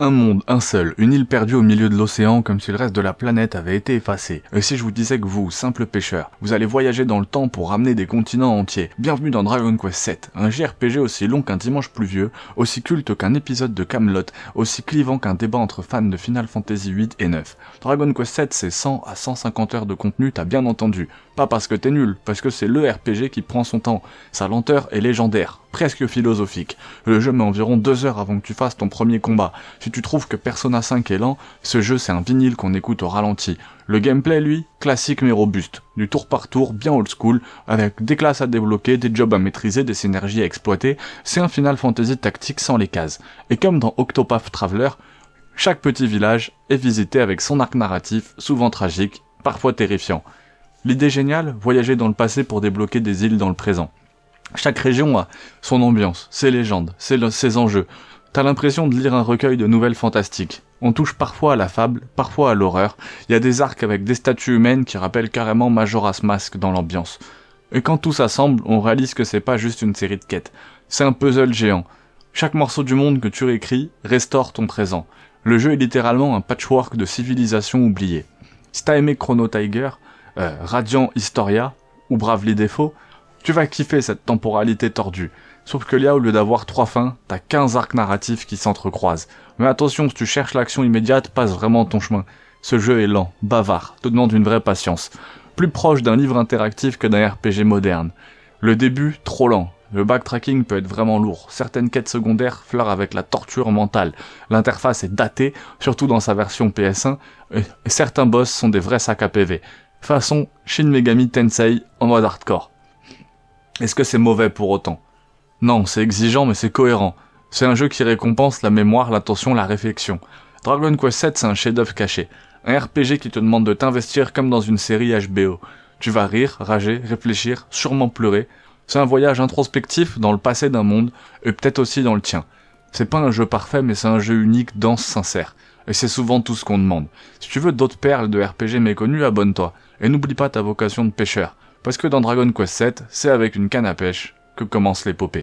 Un monde, un seul, une île perdue au milieu de l'océan comme si le reste de la planète avait été effacé. Et si je vous disais que vous, simple pêcheur, vous allez voyager dans le temps pour ramener des continents entiers. Bienvenue dans Dragon Quest VII, un JRPG aussi long qu'un dimanche pluvieux, aussi culte qu'un épisode de Camelot, aussi clivant qu'un débat entre fans de Final Fantasy VIII et IX. Dragon Quest VII, c'est 100 à 150 heures de contenu, t'as bien entendu. Pas parce que t'es nul, parce que c'est le RPG qui prend son temps. Sa lenteur est légendaire, presque philosophique. Le jeu met environ 2 heures avant que tu fasses ton premier combat. Si tu trouves que Persona 5 est lent, ce jeu c'est un vinyle qu'on écoute au ralenti. Le gameplay, lui, classique mais robuste. Du tour par tour, bien old school, avec des classes à débloquer, des jobs à maîtriser, des synergies à exploiter, c'est un Final Fantasy tactique sans les cases. Et comme dans Octopath Traveler, chaque petit village est visité avec son arc narratif, souvent tragique, parfois terrifiant. L'idée géniale, voyager dans le passé pour débloquer des îles dans le présent. Chaque région a son ambiance, ses légendes, ses enjeux. T'as l'impression de lire un recueil de nouvelles fantastiques. On touche parfois à la fable, parfois à l'horreur. Il y a des arcs avec des statues humaines qui rappellent carrément Majora's Mask dans l'ambiance. Et quand tout s'assemble, on réalise que c'est pas juste une série de quêtes. C'est un puzzle géant. Chaque morceau du monde que tu réécris restaure ton présent. Le jeu est littéralement un patchwork de civilisations oubliées. Si t'as aimé Chrono Tiger, Radiant Historia ou Bravely Default, tu vas kiffer cette temporalité tordue. Sauf que là, au lieu d'avoir 3 fins, t'as 15 arcs narratifs qui s'entrecroisent. Mais attention, si tu cherches l'action immédiate, passe vraiment ton chemin. Ce jeu est lent, bavard, te demande une vraie patience. Plus proche d'un livre interactif que d'un RPG moderne. Le début, trop lent. Le backtracking peut être vraiment lourd. Certaines quêtes secondaires fleurent avec la torture mentale. L'interface est datée, surtout dans sa version PS1, et certains boss sont des vrais sacs à PV. Façon Shin Megami Tensei en mode hardcore. Est-ce que c'est mauvais pour autant ? Non, c'est exigeant mais c'est cohérent. C'est un jeu qui récompense la mémoire, l'attention, la réflexion. Dragon Quest VII, c'est un chef-d'œuvre caché. Un RPG qui te demande de t'investir comme dans une série HBO. Tu vas rire, rager, réfléchir, sûrement pleurer. C'est un voyage introspectif dans le passé d'un monde, et peut-être aussi dans le tien. C'est pas un jeu parfait, mais c'est un jeu unique, dense, sincère. Et c'est souvent tout ce qu'on demande. Si tu veux d'autres perles de RPG méconnues, abonne-toi. Et n'oublie pas ta vocation de pêcheur. Parce que dans Dragon Quest VII, c'est avec une canne à pêche que commence l'épopée.